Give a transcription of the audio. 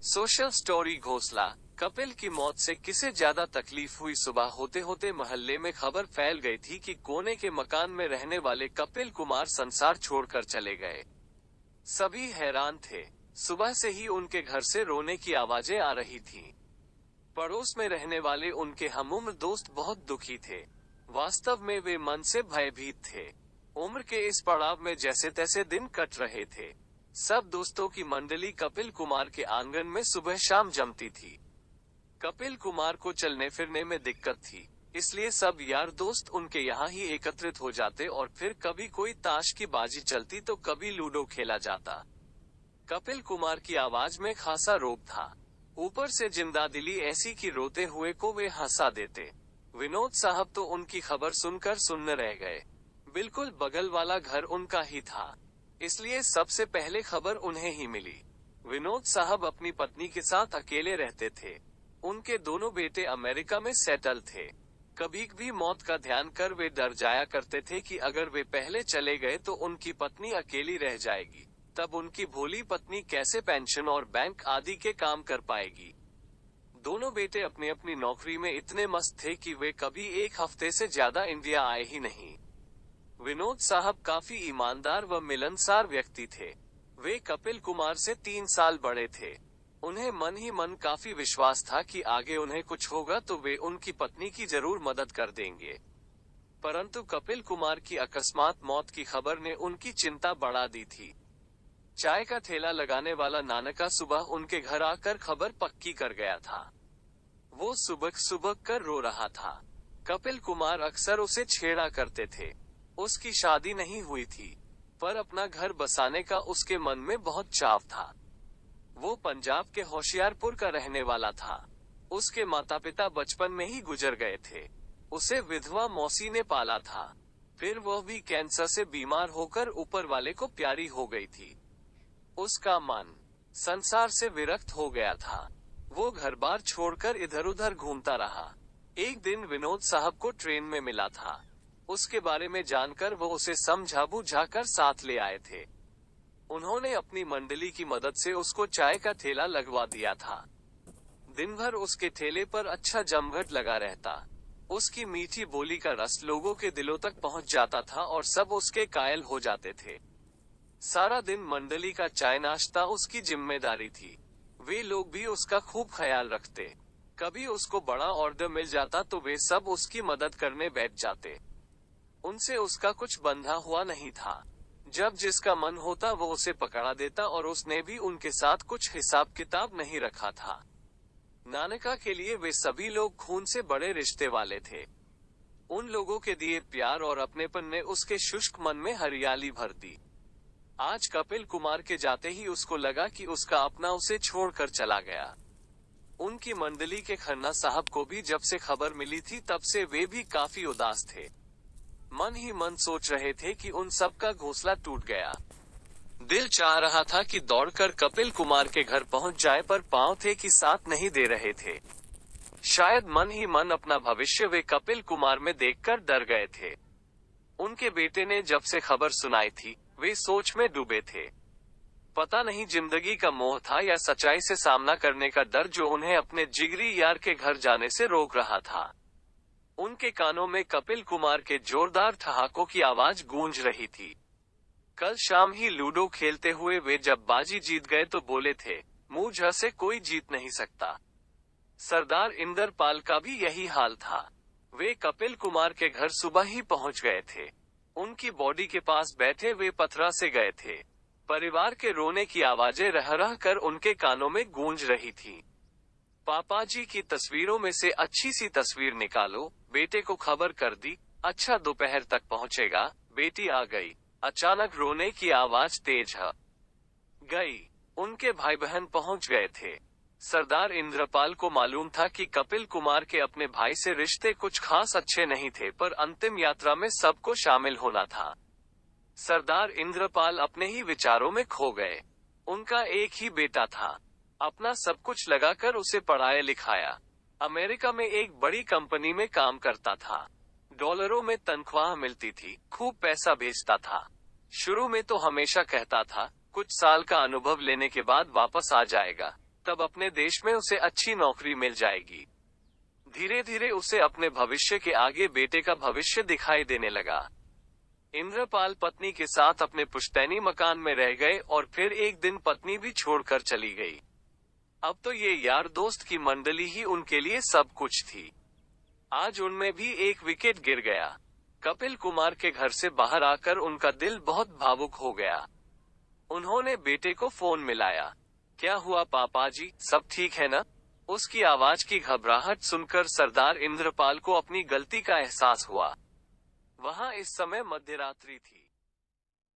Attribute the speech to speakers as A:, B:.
A: Social story घोंसला। कपिल की मौत से किसे ज्यादा तकलीफ हुई? सुबह होते होते मोहल्ले में खबर फैल गई थी कि कोने के मकान में रहने वाले कपिल कुमार संसार छोड़कर चले गए। सभी हैरान थे। सुबह से ही उनके घर से रोने की आवाजें आ रही थीं। पड़ोस में रहने वाले उनके हमउम्र दोस्त बहुत दुखी थे। वास्तव में वे मन से भयभीत थे। उम्र के इस पड़ाव में जैसे तैसे दिन कट रहे थे। सब दोस्तों की मंडली कपिल कुमार के आंगन में सुबह शाम जमती थी। कपिल कुमार को चलने फिरने में दिक्कत थी, इसलिए सब यार दोस्त उनके यहाँ ही एकत्रित हो जाते और फिर कभी कोई ताश की बाजी चलती तो कभी लूडो खेला जाता। कपिल कुमार की आवाज में खासा रोब था। ऊपर से जिंदादिली ऐसी कि रोते हुए को वे हंसा देते। विनोद साहब तो उनकी खबर सुनकर सुन्न रह गए। बिल्कुल बगल वाला घर उनका ही था, इसलिए सबसे पहले खबर उन्हें ही मिली। विनोद साहब अपनी पत्नी के साथ अकेले रहते थे। उनके दोनों बेटे अमेरिका में सेटल थे। कभी भी मौत का ध्यान कर वे डर जाया करते थे कि अगर वे पहले चले गए तो उनकी पत्नी अकेली रह जाएगी। तब उनकी भोली पत्नी कैसे पेंशन और बैंक आदि के काम कर पाएगी। दोनों बेटे अपनी अपनी नौकरी में इतने मस्त थे कि वे कभी एक हफ्ते से ज्यादा इंडिया आए ही नहीं। विनोद साहब काफी ईमानदार व मिलनसार व्यक्ति थे। वे कपिल कुमार से 3 साल बड़े थे। उन्हें मन ही मन काफी विश्वास था कि आगे उन्हें कुछ होगा तो वे उनकी पत्नी की जरूर मदद कर देंगे। परंतु कपिल कुमार की अकस्मात मौत की खबर ने उनकी चिंता बढ़ा दी थी। चाय का ठेला लगाने वाला नानका सुबह उनके घर आकर खबर पक्की कर गया था। वो सुबह सुबह कर रो रहा था। कपिल कुमार अक्सर उसे छेड़ा करते थे। उसकी शादी नहीं हुई थी, पर अपना घर बसाने का उसके मन में बहुत चाव था। वो पंजाब के होशियारपुर का रहने वाला था। उसके माता पिता बचपन में ही गुजर गए थे। उसे विधवा मौसी ने पाला था। फिर वह भी कैंसर से बीमार होकर ऊपर वाले को प्यारी हो गई थी। उसका मन संसार से विरक्त हो गया था। वो घर बार छोड़कर इधर उधर घूमता रहा। एक दिन विनोद साहब को ट्रेन में मिला था। उसके बारे में जानकर वो उसे समझा बुझाकर साथ ले आए थे। उन्होंने अपनी मंडली की मदद से उसको चाय का ठेला लगवा दिया था। दिन भर उसके ठेले पर अच्छा जमघट लगा रहता। उसकी मीठी बोली का रस लोगों के दिलों तक पहुंच जाता था और सब उसके कायल हो जाते थे। सारा दिन मंडली का चाय नाश्ता उसकी जिम्मेदारी थी। वे लोग भी उसका खूब ख्याल रखते। कभी उसको बड़ा ऑर्डर मिल जाता तो वे सब उसकी मदद करने बैठ जाते। उनसे उसका कुछ बंधा हुआ नहीं था। जब जिसका मन होता वो उसे पकड़ा देता और उसने भी उनके साथ कुछ हिसाब किताब नहीं रखा था। नानका के लिए वे सभी लोग खून से बड़े रिश्ते वाले थे। उन लोगों के दिए प्यार और अपनेपन ने उसके शुष्क मन में हरियाली भर दी। आज कपिल कुमार के जाते ही उसको लगा कि उसका अपना उसे छोड़कर चला गया। उनकी मंडली के खन्ना साहब को भी जब से खबर मिली थी तब से वे भी काफी उदास थे। मन ही मन सोच रहे थे कि उन सब का घोंसला टूट गया। दिल चाह रहा था कि दौड़कर कपिल कुमार के घर पहुंच जाए, पर पांव थे कि साथ नहीं दे रहे थे। शायद मन ही मन अपना भविष्य वे कपिल कुमार में देखकर डर गए थे। उनके बेटे ने जब से खबर सुनाई थी वे सोच में डूबे थे। पता नहीं जिंदगी का मोह था या सच्चाई से सामना करने का डर जो उन्हें अपने जिगरी यार के घर जाने से रोक रहा था। उनके कानों में कपिल कुमार के जोरदार ठहाकों की आवाज गूंज रही थी। कल शाम ही लूडो खेलते हुए वे जब बाजी जीत गए तो बोले थे, मुझ से कोई जीत नहीं सकता। सरदार इंद्रपाल का भी यही हाल था। वे कपिल कुमार के घर सुबह ही पहुंच गए थे। उनकी बॉडी के पास बैठे वे पथरा से गए थे। परिवार के रोने की आवाजें रह रह कर उनके कानों में गूंज रही थी। पापाजी की तस्वीरों में से अच्छी सी तस्वीर निकालो। बेटे को खबर कर दी, अच्छा दोपहर तक पहुंचेगा। बेटी आ गई। अचानक रोने की आवाज तेज हो गई। उनके भाई बहन पहुंच गए थे। सरदार इंद्रपाल को मालूम था कि कपिल कुमार के अपने भाई से रिश्ते कुछ खास अच्छे नहीं थे, पर अंतिम यात्रा में सबको शामिल होना था। सरदार इंद्रपाल अपने ही विचारों में खो गए। उनका एक ही बेटा था। अपना सब कुछ लगाकर उसे पढ़ाया लिखाया। अमेरिका में एक बड़ी कंपनी में काम करता था। डॉलरों में तनख्वाह मिलती थी। खूब पैसा भेजता था। शुरू में तो हमेशा कहता था कुछ साल का अनुभव लेने के बाद वापस आ जाएगा, तब अपने देश में उसे अच्छी नौकरी मिल जाएगी। धीरे धीरे उसे अपने भविष्य के आगे बेटे का भविष्य दिखाई देने लगा। इंद्रपाल पत्नी के साथ अपने पुश्तैनी मकान में रह गए और फिर एक दिन पत्नी भी छोड़कर चली गई। अब तो ये यार दोस्त की मंडली ही उनके लिए सब कुछ थी। आज उनमें भी एक विकेट गिर गया। कपिल कुमार के घर से बाहर आकर उनका दिल बहुत भावुक हो गया। उन्होंने बेटे को फोन मिलाया। क्या हुआ पापा जी, सब ठीक है ना? उसकी आवाज की घबराहट सुनकर सरदार इंद्रपाल को अपनी गलती का एहसास हुआ। वहां इस समय मध्यरात्रि थी।